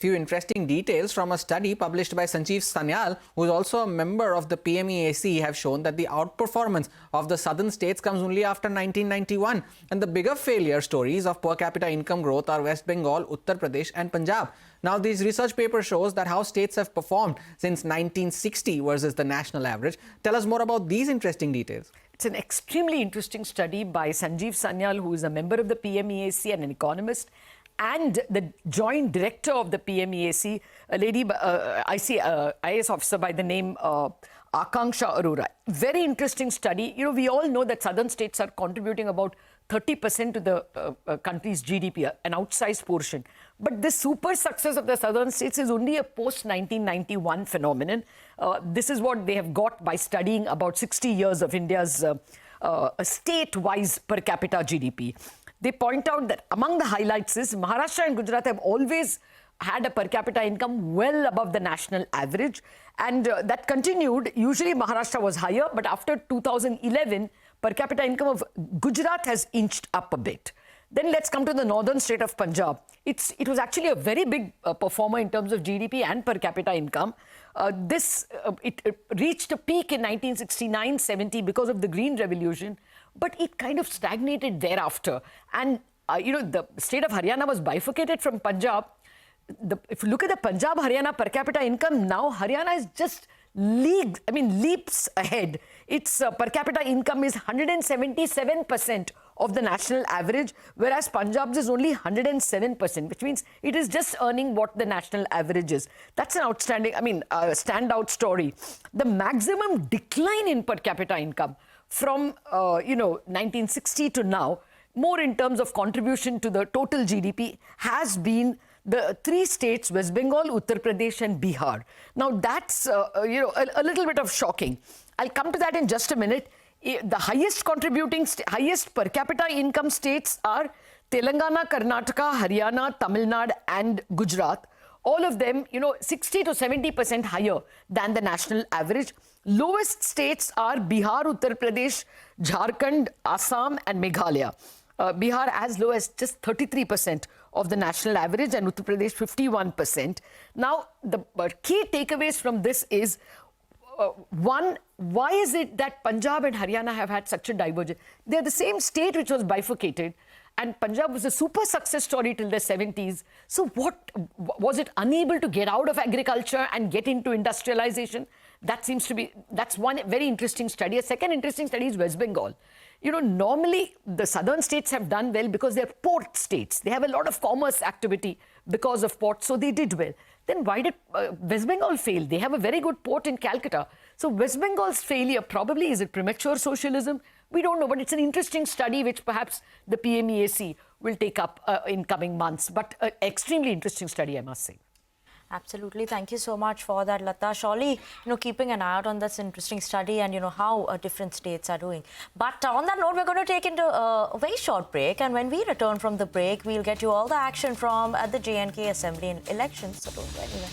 Few interesting details from a study published by Sanjeev Sanyal, who is also a member of the PMEAC, have shown that the outperformance of the southern states comes only after 1991. And the bigger failure stories of per capita income growth are West Bengal, Uttar Pradesh and Punjab. Now, this research paper shows that how states have performed since 1960 versus the national average. Tell us more about these interesting details. It's an extremely interesting study by Sanjeev Sanyal, who is a member of the PMEAC and an economist, and the joint director of the PMEAC, a lady, IAS officer by the name Aakansha Arora. Very interesting study. You know, we all know that southern states are contributing about 30% to the country's GDP, an outsized portion. But this super success of the southern states is only a post-1991 phenomenon. This is what they have got by studying about 60 years of India's state-wise per capita GDP. They point out that among the highlights is Maharashtra and Gujarat have always had a per capita income well above the national average, and that continued. Usually Maharashtra was higher, but after 2011, per capita income of Gujarat has inched up a bit. Then let's come to the northern state of Punjab. It was actually a very big performer in terms of GDP and per capita income. It reached a peak in 1969-70 because of the Green Revolution, but it kind of stagnated thereafter. And, the state of Haryana was bifurcated from Punjab. If you look at the Punjab-Haryana per capita income, now Haryana is just leaps ahead. Its per capita income is 177% of the national average, whereas Punjab's is only 107%, which means it is just earning what the national average is. That's an outstanding, standout story. The maximum decline in per capita income from, 1960 to now, more in terms of contribution to the total GDP, has been the three states, West Bengal, Uttar Pradesh and Bihar. Now, that's, a little bit of shocking. I'll come to that in just a minute. The highest contributing, highest per capita income states are Telangana, Karnataka, Haryana, Tamil Nadu and Gujarat. All of them, 60 to 70% higher than the national average. Lowest states are Bihar, Uttar Pradesh, Jharkhand, Assam and Meghalaya. Bihar as low as just 33% of the national average and Uttar Pradesh 51%. Now, the key takeaways from this is, one, why is it that Punjab and Haryana have had such a divergence? They're the same state which was bifurcated, and Punjab was a super success story till the 70s. So what was it unable to get out of agriculture and get into industrialization? That seems to be, that's one very interesting study. A second interesting study is West Bengal. Normally the southern states have done well because they're port states. They have a lot of commerce activity because of ports, so they did well. Then why did West Bengal fail? They have a very good port in Calcutta. So West Bengal's failure, probably, is it premature socialism? We don't know, but it's an interesting study which perhaps the PMEAC will take up in coming months. But extremely interesting study, I must say. Absolutely. Thank you so much for that, Latha. Surely, keeping an eye out on this interesting study and, how different states are doing. But on that note, we're going to take into a very short break. And when we return from the break, we'll get you all the action from the J&K Assembly elections. So don't go anywhere.